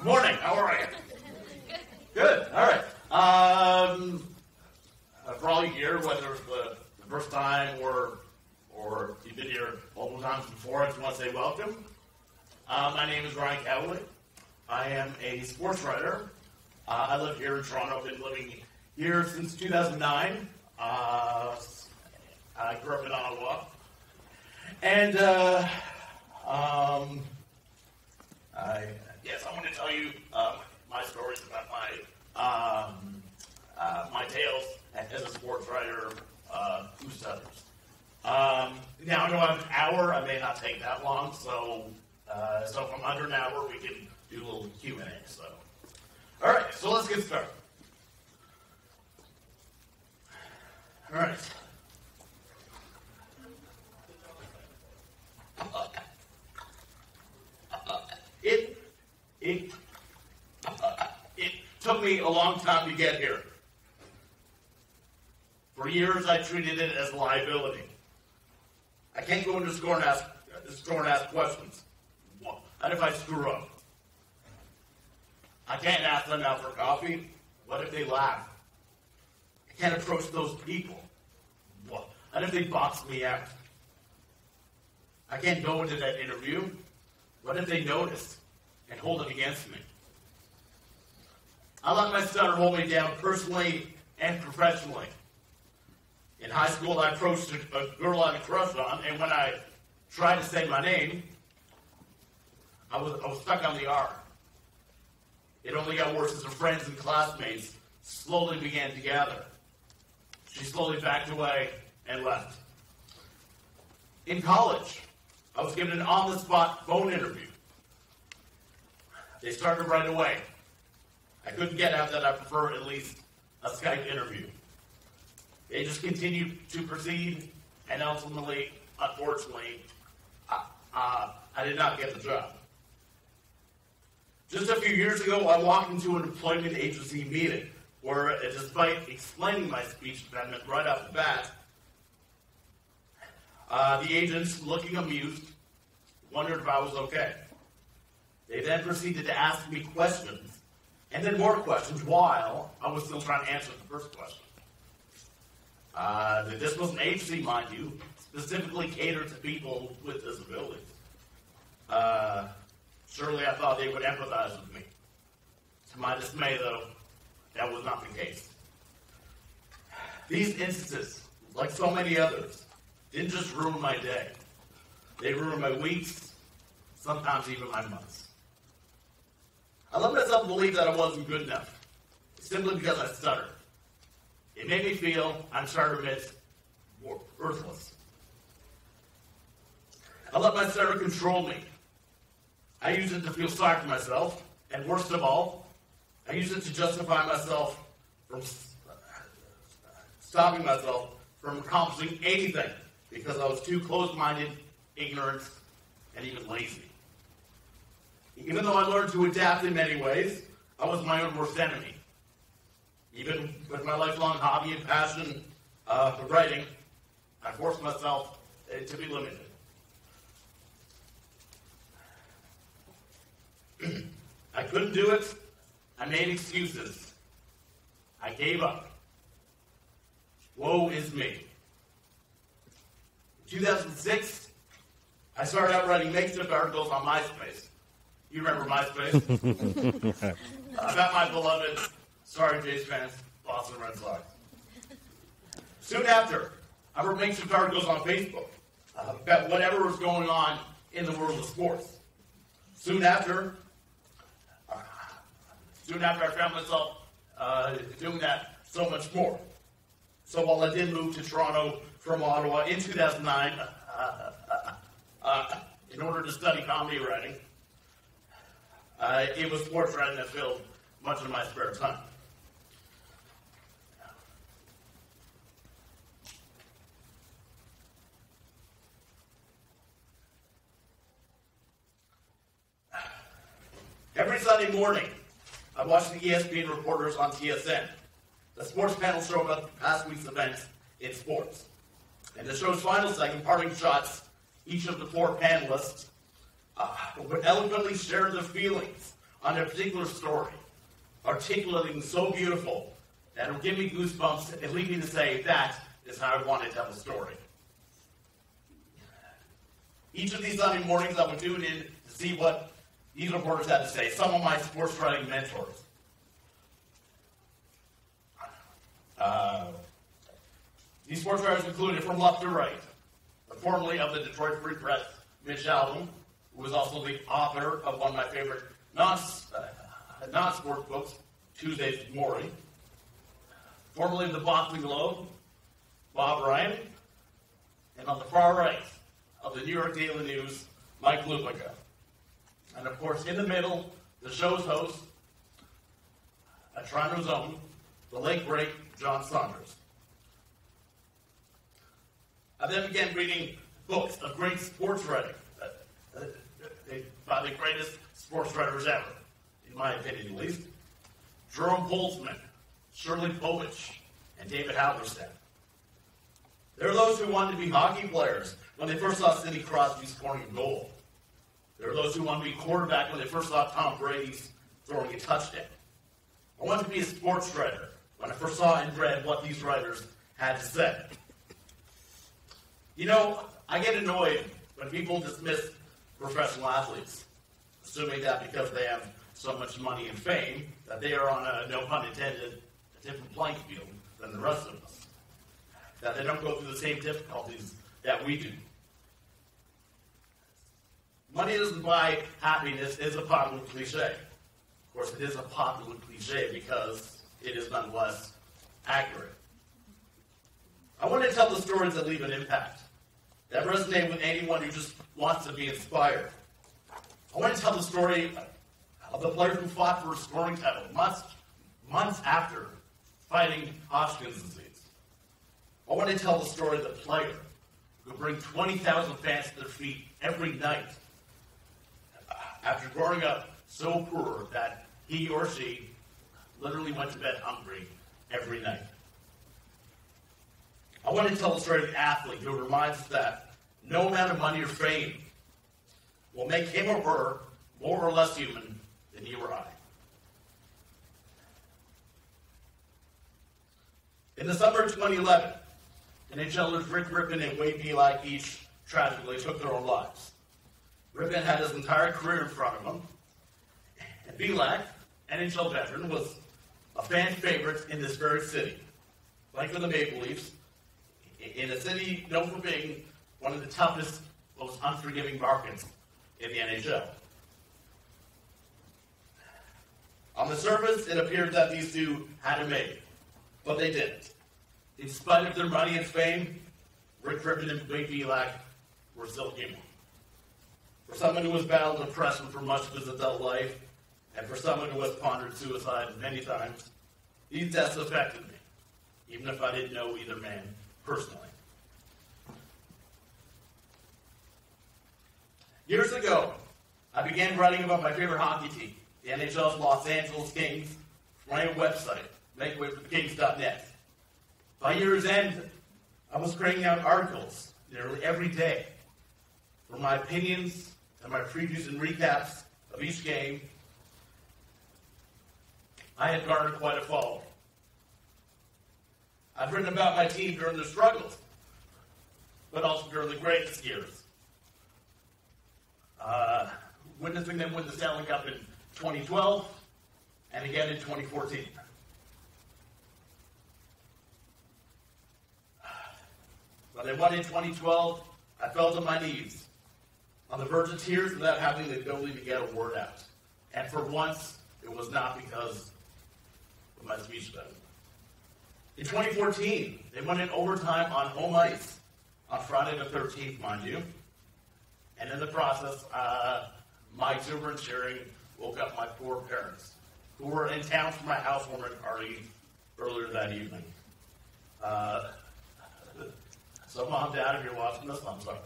Morning. How are you? Good. All right. For all you here, whether it's the first time or you've been here multiple times before, I just want to say welcome. My name is Ryan Cowley. I am a sportswriter. I live here in Toronto. I've been living here since 2009. I grew up in Ottawa. And I want to tell you my stories about my tales as a sports writer who stutters. Now I know I have an hour. I may not take that long, so if I'm under an hour, we can do a little Q&A. So, all right, so let's get started. All right. It took me a long time to get here. For years, I treated it as a liability. I can't go into the store and ask questions. What if I screw up? I can't ask them out for coffee. What if they laugh? I can't approach those people. What if they box me out? I can't go into that interview. What if they notice and hold it against me? I let my stutter hold me down personally and professionally. In high school, I approached a girl I had a crush on, and when I tried to say my name, I was stuck on the R. It only got worse as her friends and classmates slowly began to gather. She slowly backed away and left. In college, I was given an on-the-spot phone interview. They started right away. I couldn't get out that I prefer at least a Skype interview. They just continued to proceed, and ultimately, unfortunately, I did not get the job. Just a few years ago, I walked into an employment agency meeting where, despite explaining my speech impediment right off the bat, the agents, looking amused, wondered if I was okay. They then proceeded to ask me questions, and then more questions while I was still trying to answer the first question. This was an agency, mind you, specifically catered to people with disabilities. Surely I thought they would empathize with me. To my dismay, though, that was not the case. These instances, like so many others, didn't just ruin my day. They ruined my weeks, sometimes even my months. I let myself believe that I wasn't good enough, simply because I stuttered. It made me feel, I'm sorry to admit, worthless. I let my stutter control me. I used it to feel sorry for myself, and worst of all, I used it to justify myself from stopping myself from accomplishing anything because I was too closed-minded, ignorant, and even lazy. Even though I learned to adapt in many ways, I was my own worst enemy. Even with my lifelong hobby and passion for writing, I forced myself to be limited. I couldn't do it. I made excuses. I gave up. Woe is me. In 2006, I started out writing makeshift articles on MySpace. You remember MySpace? About my beloved, sorry Jays fans, Boston Red Sox. Soon after, I wrote makeshift articles on Facebook about whatever was going on in the world of sports. Soon after I found myself doing that so much more. So while I did move to Toronto from Ottawa in 2009 in order to study comedy writing, it was sports writing that filled much of my spare time. Every Sunday morning, I watch the ESPN reporters on TSN. The sports panel show about the past week's events in sports. In the show's final segment, parting shots, each of the four panelists would eloquently share their feelings on a particular story, articulating so beautiful that it'll give me goosebumps and lead me to say, that is how I want to tell a story. Each of these Sunday mornings, I would tune in to see what these reporters had to say, some of my sports writing mentors. These sports writers included, from left to right, formerly of the Detroit Free Press, Mitch Albom, who was also the author of one of my favorite non-sports books, Tuesdays with Maury. Formerly of the Boston Globe, Bob Ryan. And on the far right of the New York Daily News, Mike Lupica. And of course, in the middle, the show's host, a Toronto's own, the late great John Saunders. I then began reading books of great sports writing, by the greatest sports writers ever, in my opinion at least. Jerome Boltzmann, Shirley Povich, and David Halberstam. There are those who wanted to be hockey players when they first saw Sidney Crosby scoring a goal. There are those who wanted to be quarterback when they first saw Tom Brady throwing a touchdown. I wanted to be a sports writer when I first saw and read what these writers had to say. You know, I get annoyed when people dismiss professional athletes, assuming that because they have so much money and fame, that they are on a, no pun intended, a different playing field than the rest of us. That they don't go through the same difficulties that we do. Money doesn't buy happiness is a popular cliche. Of course, it is a popular cliche because it is nonetheless accurate. I want to tell the stories that leave an impact, that resonate with anyone who just wants to be inspired. I want to tell the story of the player who fought for a scoring title months after fighting Hodgkin's disease. I want to tell the story of the player who brings 20,000 fans to their feet every night after growing up so poor that he or she literally went to bed hungry every night. I want to tell the story of the athlete who reminds us that no amount of money or fame will make him or her more or less human than you or I. In the summer of 2011, NHLers Rick Rippon and Wade Belak each tragically took their own lives. Rippon had his entire career in front of him, and Belak, NHL veteran, was a fan favorite in this very city, like for the Maple Leafs, in a city known for being one of the toughest, most unforgiving markets in the NHL. On the surface, it appeared that these two had it made, but they didn't. In spite of their money and fame, Rick Rippon and Wade Belak were still human. For someone who has battled depression for much of his adult life, and for someone who has pondered suicide many times, these deaths affected me, even if I didn't know either man personally. Years ago, I began writing about my favorite hockey team, the NHL's Los Angeles Kings, from my own website, makewayforthekings.net. By year's end, I was cranking out articles nearly every day, for my opinions and my previews and recaps of each game. I had garnered quite a following. I've written about my team during their struggles, but also during the greatest years. Witnessing them win the Stanley Cup in 2012 and again in 2014. When they won in 2012, I fell to my knees, on the verge of tears without having the ability to get a word out. And for once, it was not because of my speech then. In 2014, they went in overtime on home ice on Friday the 13th, mind you. And in the process, my exuberant cheering woke up my poor parents, who were in town for my housewarming party earlier that evening. So, Mom, Dad, if you're watching this, I'm sorry.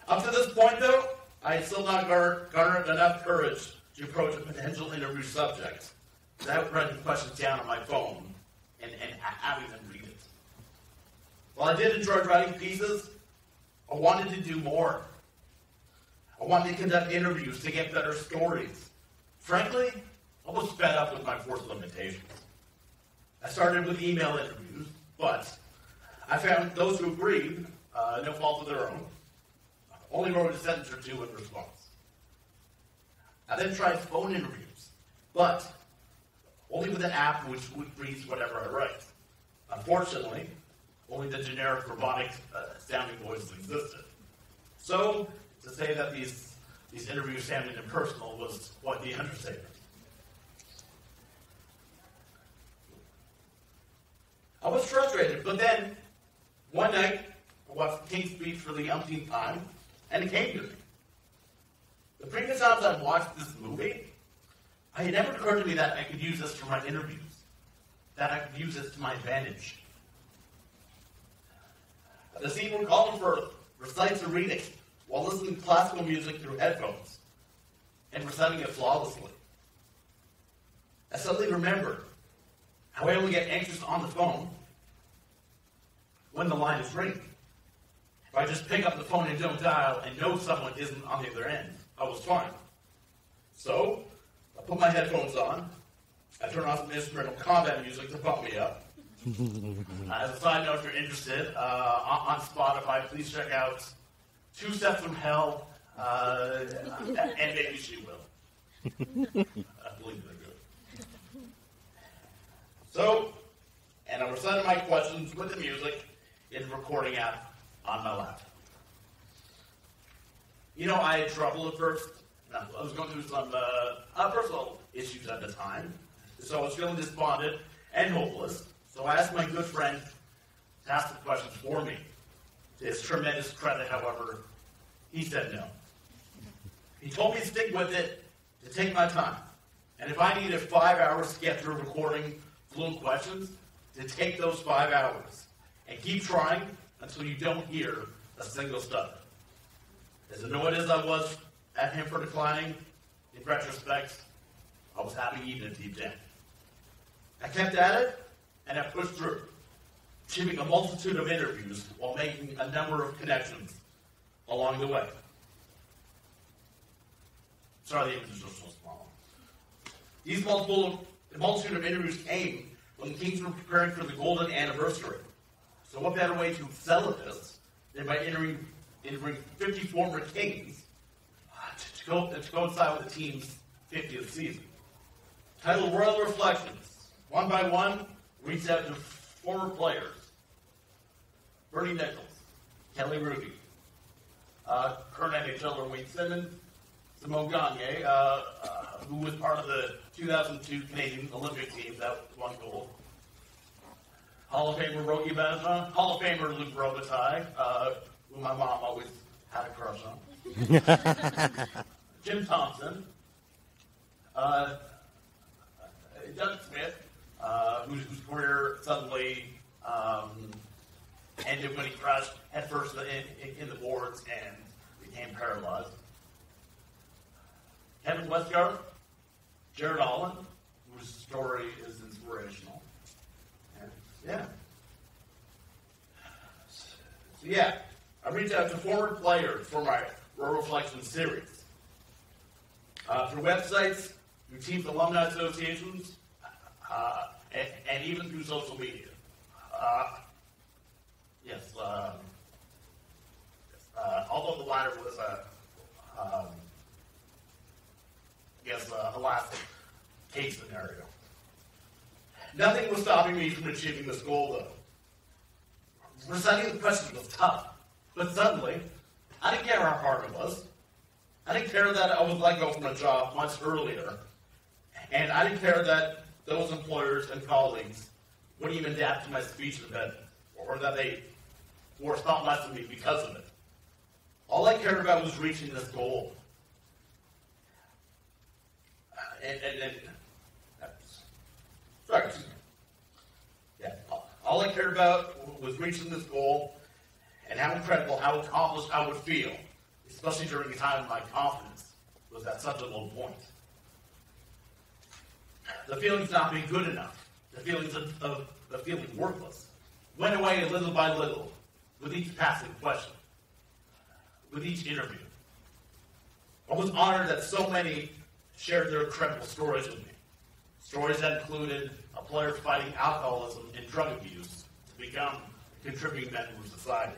Up to this point, though, I had still not garnered enough courage to approach a potential interview subject without writing questions down on my phone and having them read it. While I did enjoy writing pieces, I wanted to do more. I wanted to conduct interviews to get better stories. Frankly, I was fed up with my forced limitations. I started with email interviews, but I found those who agreed, no fault of their own, only wrote a sentence or two in response. I then tried phone interviews, but only with an app which reads whatever I write. Unfortunately, only the generic robotic sounding voices existed. So, to say that these interviews sounded impersonal was quite the understatement. I was frustrated, but then, one night, I watched King's Speech for the umpteenth time, and it came to me. The previous times I'd watched this movie, it had never occurred to me that I could use this for my interviews, that I could use this to my advantage. The scene where Colin Firth recites a reading while listening to classical music through headphones and reciting it flawlessly. I suddenly remembered how I only get anxious on the phone when the line is ringing. If I just pick up the phone and don't dial and know someone isn't on the other end, I was fine. So, I put my headphones on, I turn on some instrumental combat music to pump me up. As a side note, if you're interested, on Spotify, please check out Two Steps from Hell, and maybe she will. I believe they're good. So, and I recited my questions with the music in the recording app on my laptop. You know, I had trouble at first. I was going through some personal issues at the time, so I was feeling despondent and hopeless. So I asked my good friend to ask the questions for me. To his tremendous credit, however, he said no. He told me to stick with it, to take my time. And if I needed 5 hours to get through recording fluent questions, to take those 5 hours and keep trying until you don't hear a single stutter. As annoyed as I was at him for declining, in retrospect, I was happy even deep down. I kept at it, and I pushed through, achieving a multitude of interviews while making a number of connections along the way. Sorry, the images are so small. These multitude of interviews came when the Kings were preparing for the golden anniversary. So what better way to celebrate than by interviewing 50 former Kings to coincide with the team's 50th season. Titled Royal Reflections. One by one, reached out to former players. Bernie Nichols, Kelly Ruby, current NHLer Wayne Simmons, Simone Gagne, who was part of the 2002 Canadian Olympic team that won gold. Hall of Famer Rogie Bergeron, Hall of Famer Luc Robitaille, who my mom always had a crush on. Jim Thompson, Doug Smith, whose career suddenly ended when he crashed headfirst in the boards and became paralyzed. Kevin Westgard, Jared Allen, whose story is inspirational. And, So I reached out to former players for my Royal Reflection series. Through websites, through teams' alumni associations, and even through social media. Although the latter was a last case scenario. Nothing was stopping me from achieving this goal, though. Reciting the question was tough, but suddenly, I didn't care how hard it was. I didn't care that I was let go from a job months earlier, and I didn't care that those employers and colleagues wouldn't even adapt to my speech impediment, or that they were thought less of me because of it. All I cared about was reaching this goal. All I cared about was reaching this goal and how incredible, how accomplished I would feel, especially during a time when my confidence was at such a low point. The feelings of not being good enough, the feelings of feeling worthless, went away little by little with each passing question, with each interview. I was honored that so many shared their incredible stories with me. Stories that included a player fighting alcoholism and drug abuse to become a contributing member of society.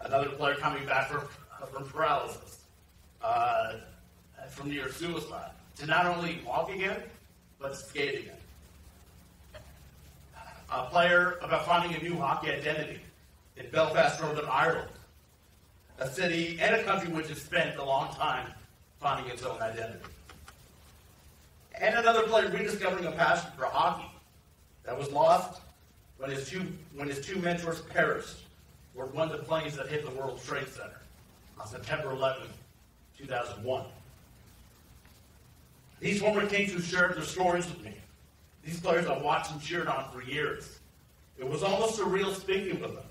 Another player coming back from paralysis, from near suicide, to not only walk again, but to skate again. A player about finding a new hockey identity in Belfast, Northern Ireland, a city and a country which has spent a long time finding its own identity. And another player rediscovering a passion for hockey that was lost when his two mentors perished were one of the planes that hit the World Trade Center on September 11, 2001. These former Kings who shared their stories with me. These players I watched and cheered on for years. It was almost surreal speaking with them.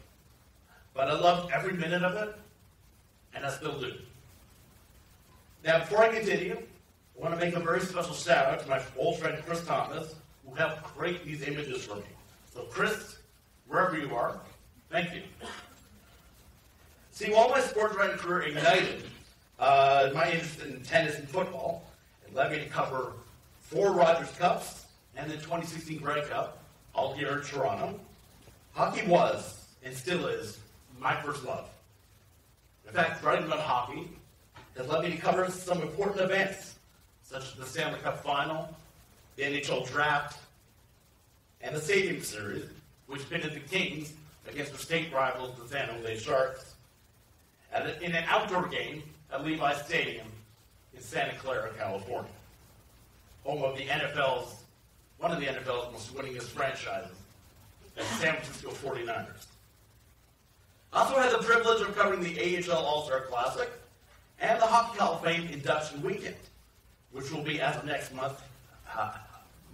But I loved every minute of it, and I still do. Now, before I continue, I want to make a very special shout out to my old friend Chris Thomas, who helped create these images for me. So Chris, wherever you are, thank you. See, while my sports writing career ignited my interest in tennis and football, it led me to cover 4 Rogers Cups and the 2016 Grey Cup, all here in Toronto. Hockey was, and still is, my first love. In fact, writing about hockey has led me to cover some important events, such as the Stanley Cup Final, the NHL Draft, and the Stadium Series, which pitted the Kings against their state rivals, the San Jose Sharks, in an outdoor game at Levi Stadium in Santa Clara, California, home of one of the NFL's most winningest franchises, the San Francisco 49ers. I also had the privilege of covering the AHL All-Star Classic and the Hockey Hall of Fame induction weekend, which will be, as of next month,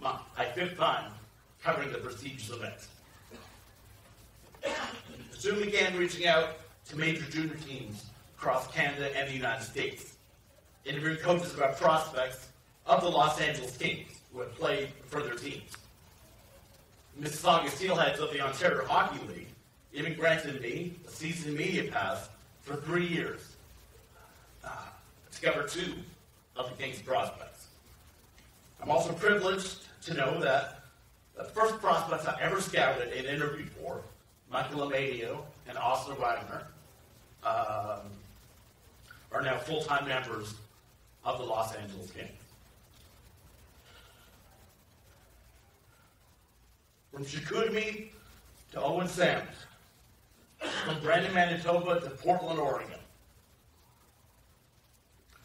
my 5th time covering the prestigious event. I soon began reaching out to major junior teams across Canada and the United States, interviewing coaches about prospects of the Los Angeles Kings who had played for their teams. Mississauga Steelheads of the Ontario Hockey League even granted me a season media pass for 3 years to cover 2 of the Kings prospects. I'm also privileged to know that the first prospects I ever scouted and interviewed for, Michael Amadio and Oscar Wagner, are now full-time members of the Los Angeles Kings. From Chicoutimi to Owen Sound, from Brandon, Manitoba to Portland, Oregon,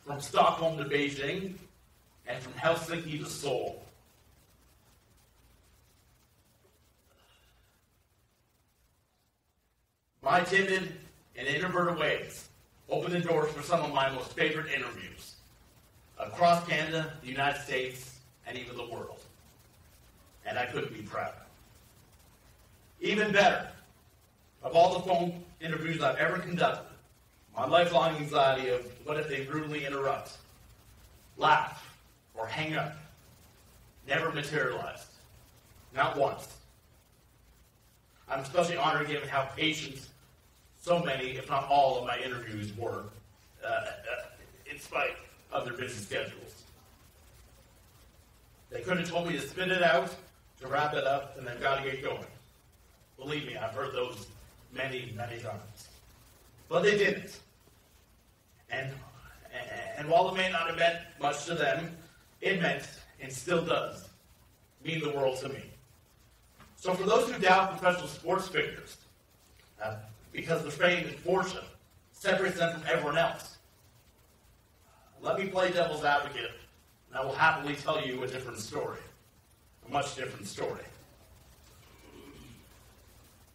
from Stockholm to Beijing, and from Helsinki to Seoul. My timid and introverted ways opened the doors for some of my most favorite interviews across Canada, the United States, and even the world. And I couldn't be prouder. Even better, of all the phone interviews I've ever conducted, my lifelong anxiety of what if they rudely interrupt, laugh, or hang up never materialized. Not once. I'm especially honored given how patient so many, if not all, of my interviews were, in spite of their busy schedules. They could have told me to spit it out, to wrap it up, and then got to get going. Believe me, I've heard those many, many times. But they didn't. And while it may not have meant much to them, it meant, and still does, mean the world to me. So for those who doubt professional sports figures, because their fame and fortune separates them from everyone else, let me play devil's advocate, and I will happily tell you a different story. A much different story.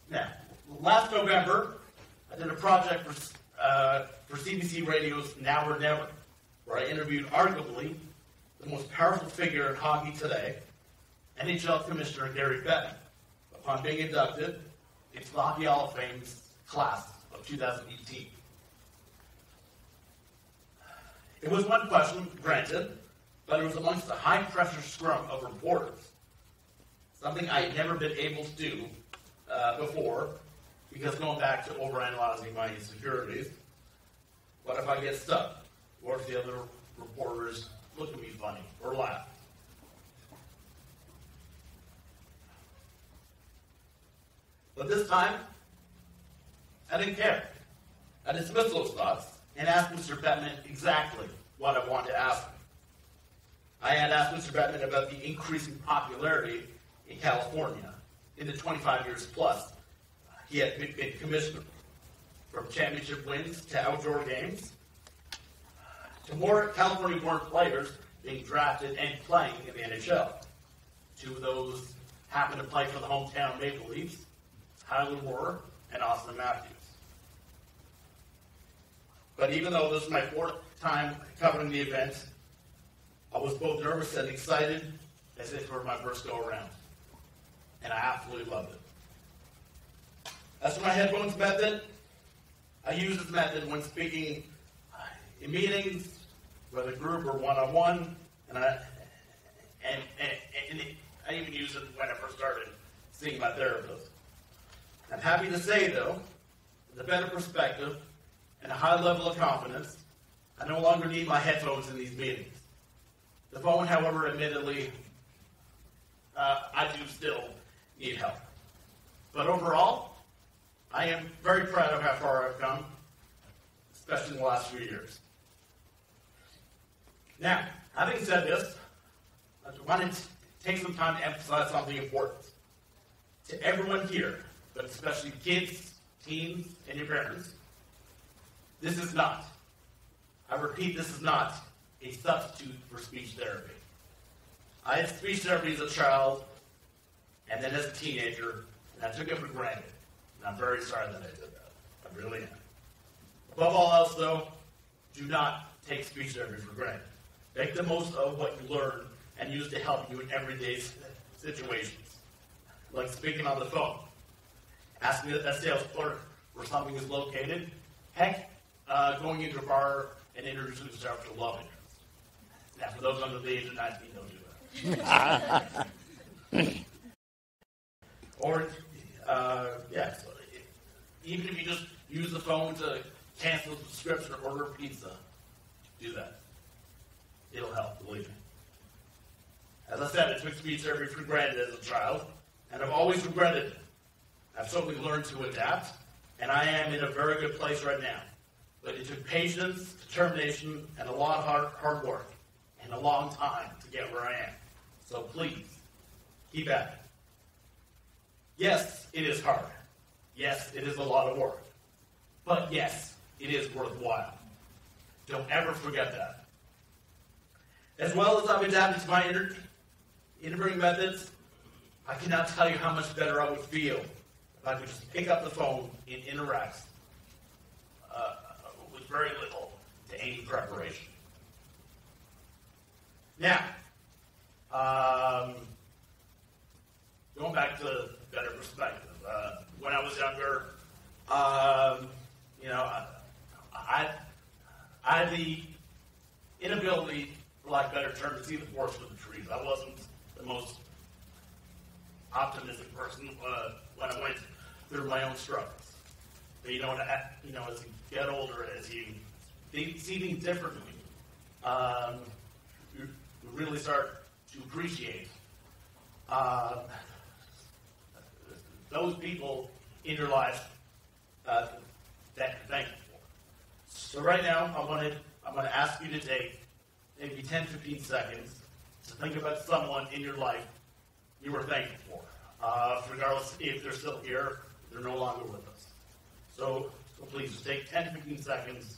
Now, last November, I did a project for CBC Radio's Now or Never, where I interviewed arguably the most powerful figure in hockey today, NHL Commissioner Gary Bettman, upon being inducted into the Hockey Hall of Fame's class of 2018. It was one question, granted, but it was amongst the high-pressure scrum of reporters, something I had never been able to do before, because going back to overanalyzing my insecurities, what if I get stuck? or if the other reporters look at me funny or laugh. But this time, I didn't care. I dismissed those thoughts and asked Mr. Bettman exactly what I wanted to ask him. I had asked Mr. Bettman about the increasing popularity in California in the 25 years plus he had been commissioner, from championship wins to outdoor games, to more California-born players being drafted and playing in the NHL. Two of those happened to play for the hometown Maple Leafs, Tyler Moore and Austin Matthews. But even though this is my fourth time covering the event, I was both nervous and excited as if it were my first go-around. And I absolutely loved it. As for my headphones method, I use this method when speaking in meetings, whether group or one-on-one, and I even use it when I first started seeing my therapist. I'm happy to say, though, with a better perspective and a high level of confidence, I no longer need my headphones in these meetings. The phone, however, admittedly, I do still need help. But overall, I am very proud of how far I've come, especially in the last few years. Now, having said this, I wanted to take some time to emphasize something important. To everyone here, but especially kids, teens, and your parents, this is not, I repeat, this is not a substitute for speech therapy. I had speech therapy as a child, and then as a teenager, and I took it for granted. And I'm very sorry that I did that. I really am. Above all else, though, do not take speech therapy for granted. Make the most of what you learn and use to help you in everyday situations, like speaking on the phone, asking a sales clerk where something is located, heck, going into a bar and introducing yourself to a love interest. Now, for those under the age of 19, don't do that. Or, so even if you just use the phone to cancel a subscription or order pizza, do that. It'll help, believe me. As I said, I took speech therapy for granted as a child, and I've always regretted it. I've certainly learned to adapt, and I am in a very good place right now. But it took patience, determination, and a lot of hard work, and a long time to get where I am. So please, keep at it. Yes, it is hard. Yes, it is a lot of work. But yes, it is worthwhile. Don't ever forget that. As well as I've adapted to my interviewing methods, I cannot tell you how much better I would feel if I could just pick up the phone and interact with very little to any preparation. Now, going back to better perspective, when I was younger, I had the inability, for lack of a better term, to see the forest for the trees. I wasn't the most optimistic person when I went through my own struggles. But as you get older, as you see things differently, you really start to appreciate those people in your life that you're thankful for. So right now, I'm going to ask you to take maybe 10, 15 seconds to think about someone in your life you were thankful for, regardless if they're still here, they're no longer with us. So please just take 10, 15 seconds.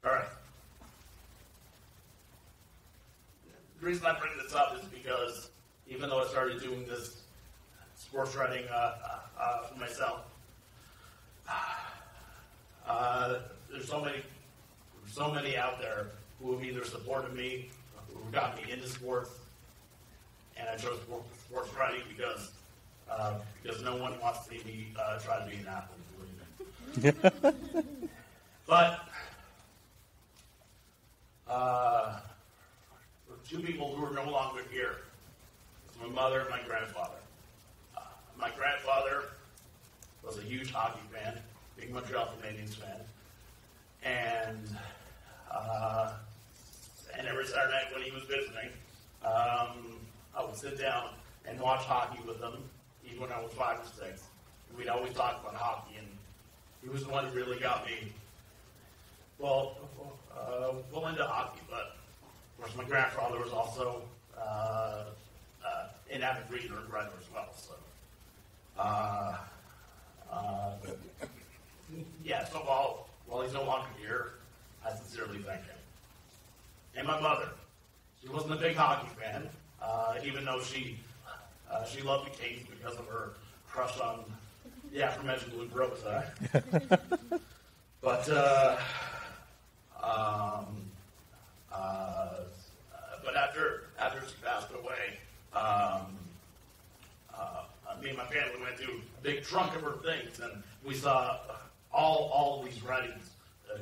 All right. The reason I bring this up is because even though I started doing this sports writing for myself, there's so many out there who have either supported me, who got me into sports, and I chose sports writing because no one wants to see me try to be an athlete, believe me. But for two people who are no longer here, my mother and my grandfather. My grandfather was a huge hockey fan, big Montreal Canadiens fan, and every Saturday night when he was visiting, I would sit down and watch hockey with him, even when I was 5 or 6. We'd always talk about hockey, and he was the one who really got me, well into hockey. But, of course, my grandfather was also an avid reader and writer as well. So, so while he's no longer here, I sincerely thank him. And my mother, she wasn't a big hockey fan, even though she loved the Canes because of her crush on the aforementioned Luke Robitaille. But after she passed away, me and my family went through a big trunk of her things, and we saw all these writings,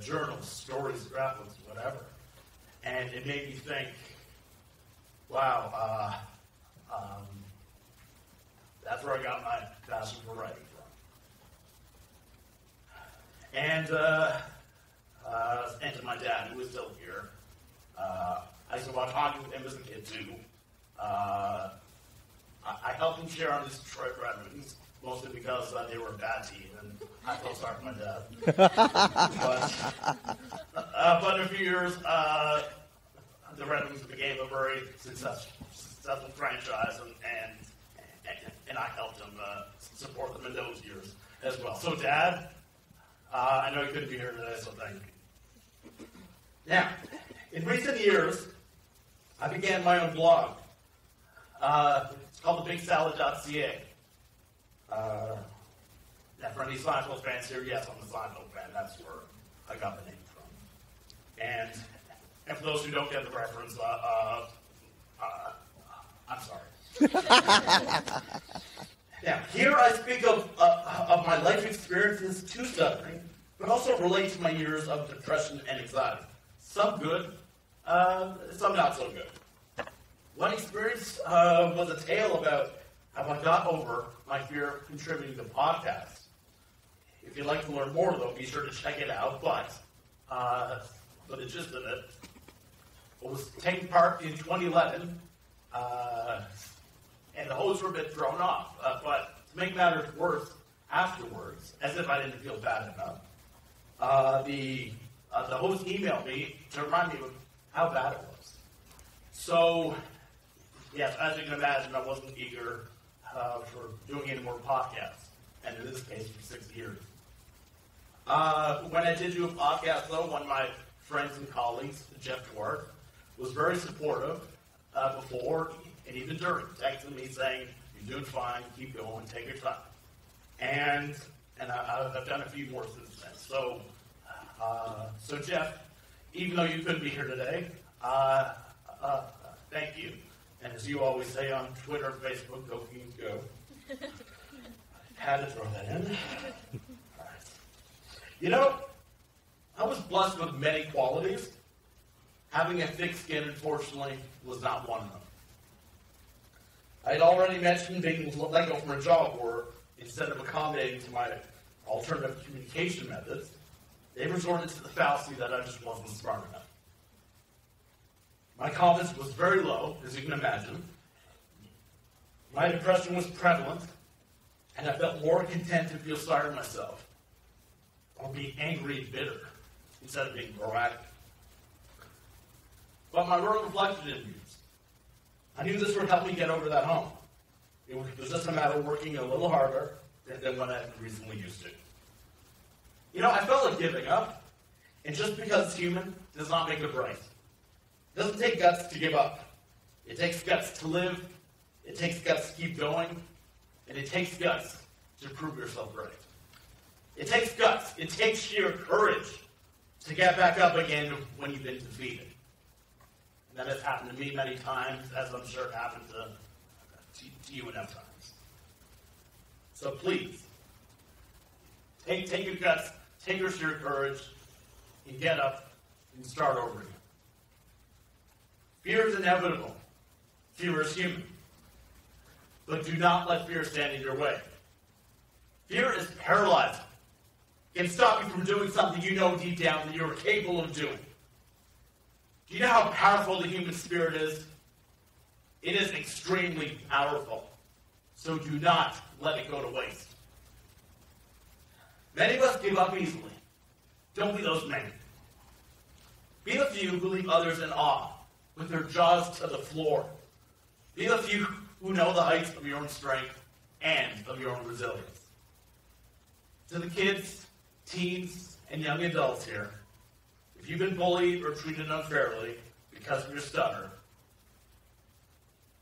journals, stories, graphics, whatever. And it made me think, wow, that's where I got my passion for writing from. And to my dad, who is still here. I used to watch hockey with him as a kid, too. I helped him cheer on his Detroit Red Wings, mostly because they were a bad team, and I felt sorry for my dad. But in a few years, the Red Wings became a very successful franchise, and I helped him support them in those years as well. So, Dad, I know you couldn't be here today, so thank you. Now, in recent years, I began my own blog. It's called thebigsalad.ca. Now, for any Seinfeld fans here, yes, I'm a Seinfeld fan. That's where I got the name from. And for those who don't get the reference, I'm sorry. Now, here I speak of my life experiences to stuttering, but also relate to my years of depression and anxiety. Some good, some not so good. One experience was a tale about how I got over my fear of contributing to podcasts. If you'd like to learn more, though, be sure to check it out. But the gist of it was taking part in 2011, and the hosts were a bit thrown off. But to make matters worse, afterwards, as if I didn't feel bad enough, the host emailed me to remind me of how bad it was. So, yes, as you can imagine, I wasn't eager for doing any more podcasts, and in this case, for 6 years. When I did do a podcast, though, one of my friends and colleagues, Jeff Dwart, was very supportive before and even during, texting me saying, "You're doing fine, keep going, take your time." And I've done a few more since then. So Jeff, even though you couldn't be here today, thank you. And as you always say on Twitter and Facebook, go Kings, go. Had to throw that in. All right. You know, I was blessed with many qualities. Having a thick skin, unfortunately, was not one of them. I had already mentioned being let go from a job where, instead of accommodating to my alternative communication methods, they resorted to the fallacy that I just wasn't smart enough. My confidence was very low, as you can imagine. My depression was prevalent, and I felt more content to feel sorry for myself, or be angry and bitter, instead of being proactive. But my work reflected in these. I knew this would help me get over that hump. It was just a matter of working a little harder than what I've recently used to. You know, I felt like giving up, and just because it's human does not make it right. It doesn't take guts to give up. It takes guts to live, it takes guts to keep going, and it takes guts to prove yourself right. It takes guts, it takes sheer courage to get back up again when you've been defeated. And that has happened to me many times, as I'm sure it happened to you enough times. So please, take your guts, take your sheer courage, and get up and start over again. Fear is inevitable. Fear is human. but do not let fear stand in your way. Fear is paralyzing. It can stop you from doing something you know deep down that you're capable of doing. Do you know how powerful the human spirit is? It is extremely powerful. So do not let it go to waste. Many of us give up easily. Don't be those many. Be the few who leave others in awe, with their jaws to the floor. Be the few who know the heights of your own strength and of your own resilience. To the kids, teens, and young adults here, if you've been bullied or treated unfairly because of your stutter,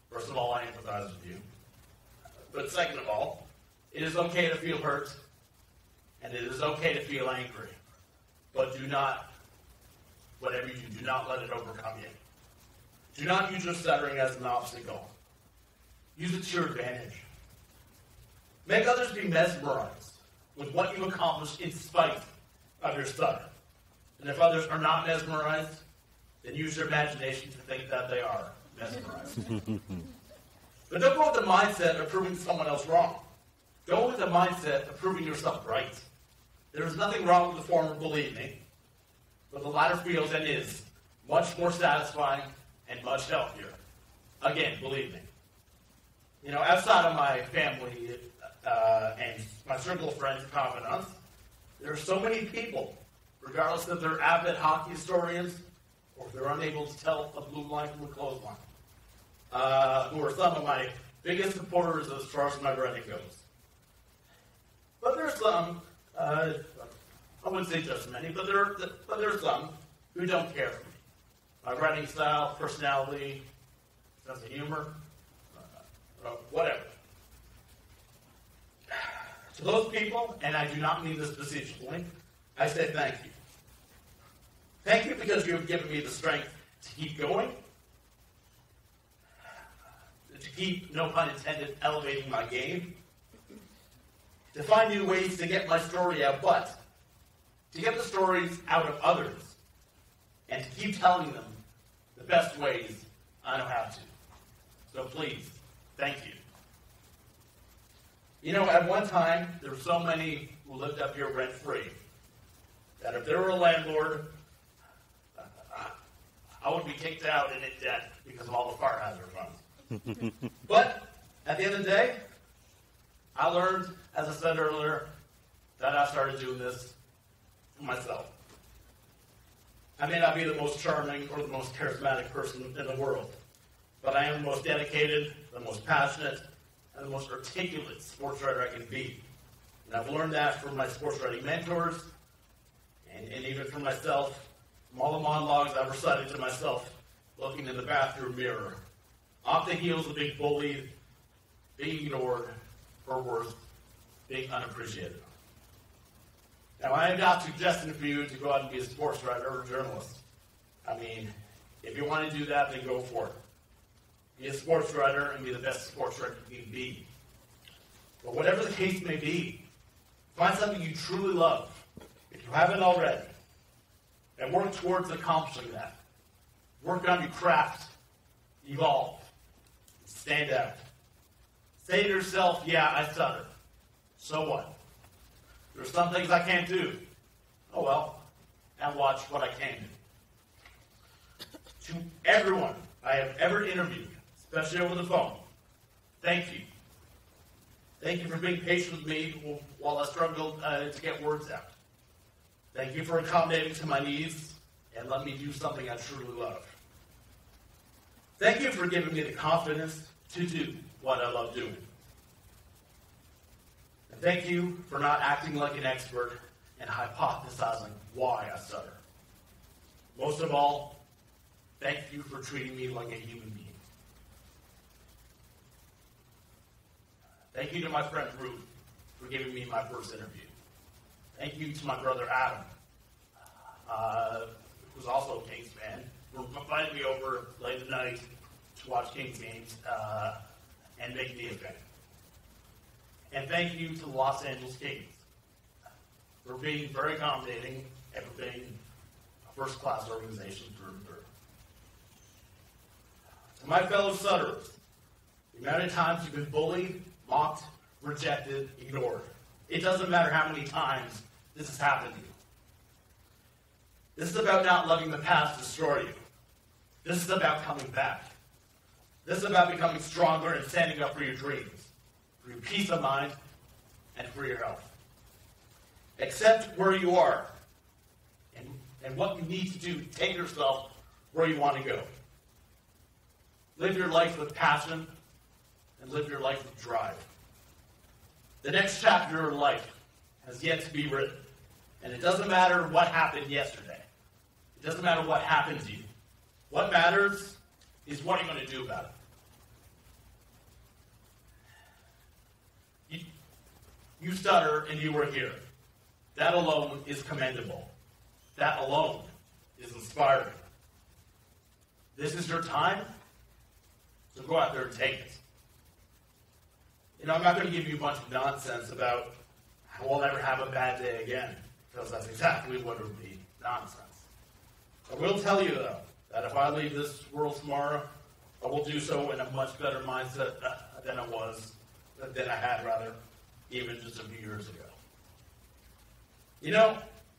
first of all, I empathize with you. But second of all, it is okay to feel hurt, and it is okay to feel angry. But do not, whatever you do, do not let it overcome you. Do not use your stuttering as an obstacle. Use it to your advantage. Make others be mesmerized with what you've accomplished in spite of your stutter. And if others are not mesmerized, then use your imagination to think that they are mesmerized. But don't go with the mindset of proving someone else wrong. Go with the mindset of proving yourself right. There is nothing wrong with the former, believe me, but the latter feels and is much more satisfying and much healthier. Again, believe me. You know, outside of my family and my circle of friends and confidants, there are so many people, regardless if they're avid hockey historians or if they're unable to tell a blue line from a clothesline, who are some of my biggest supporters as far as my writing goes. But there's some, I wouldn't say just many, but there's some who don't care for me. My writing style, personality, sense of humor, whatever. To those people, and I do not mean this facetiously, I say thank you. Thank you because you have given me the strength to keep going, to keep, no pun intended, elevating my game, to find new ways to get my story out, but to get the stories out of others, and to keep telling them the best ways I know how to. So please, thank you. You know, at one time, there were so many who lived up here rent-free that if there were a landlord, I would be kicked out and in debt because of all the fire hazard funds. But at the end of the day, I learned, as I said earlier, that I started doing this for myself. I may not be the most charming or the most charismatic person in the world, but I am the most dedicated, the most passionate, and the most articulate sports writer I can be. And I've learned that from my sports writing mentors, and even from myself, from all the monologues I've recited to myself, looking in the bathroom mirror, off the heels of being bullied, being ignored, or worse, being unappreciated. Now, I am not suggesting for you to go out and be a sports writer or a journalist. I mean, if you want to do that, then go for it. Be a sports writer and be the best sports writer you can be. But whatever the case may be, find something you truly love, if you haven't already, and work towards accomplishing that. Work on your craft, evolve, stand out. Say to yourself, yeah, I stutter. So what? There's some things I can't do. Oh well, and watch what I can do. To everyone I have ever interviewed, especially over the phone, thank you. Thank you for being patient with me while I struggled to get words out. Thank you for accommodating to my needs and letting me do something I truly love. Thank you for giving me the confidence to do what I love doing. And thank you for not acting like an expert and hypothesizing why I stutter. Most of all, thank you for treating me like a human being. Thank you to my friend Ruth for giving me my first interview. Thank you to my brother Adam, who's also a Kings fan, for inviting me over late at night to watch Kings games and make me a fan. And thank you to the Los Angeles Kings for being very accommodating and for being a first-class organization through and through. To my fellow Stutters, The amount of times you've been bullied, mocked, rejected, ignored. It doesn't matter how many times this has happened to you. This is about not letting the past destroy you. This is about coming back. This is about becoming stronger and standing up for your dreams, for your peace of mind, and for your health. Accept where you are and what you need to do to take yourself where you want to go. Live your life with passion and live your life with drive. The next chapter of your life has yet to be written. And it doesn't matter what happened yesterday. It doesn't matter what happened to you. What matters is what are you going to do about it. You stutter and you were here. That alone is commendable. That alone is inspiring. This is your time, so go out there and take it. I'm not going to give you a bunch of nonsense about how I'll never have a bad day again, because that's exactly what it would be, nonsense. I will tell you, though, that if I leave this world tomorrow, I will do so in a much better mindset than I had, even just a few years ago.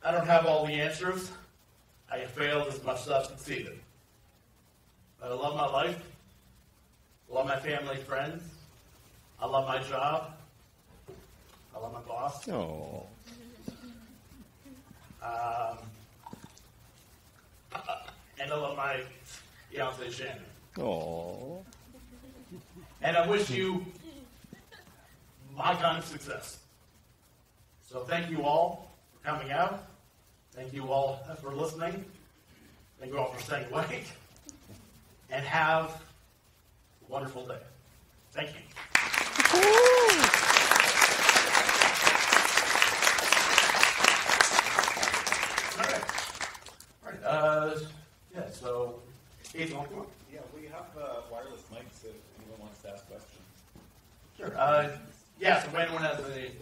I don't have all the answers. I have failed as much as I've succeeded. But I love my life. I love my family, friends. I love my job. I love my boss. Oh. And I love my fiancée, Shannon. Oh. And I wish you my kind of success. So thank you all for coming out. Thank you all for listening. Thank you all for staying awake. And have a wonderful day. Thank you. All right. So, Ethan, come on. Yeah, we have wireless mics if anyone wants to ask questions. Sure. So if anyone has any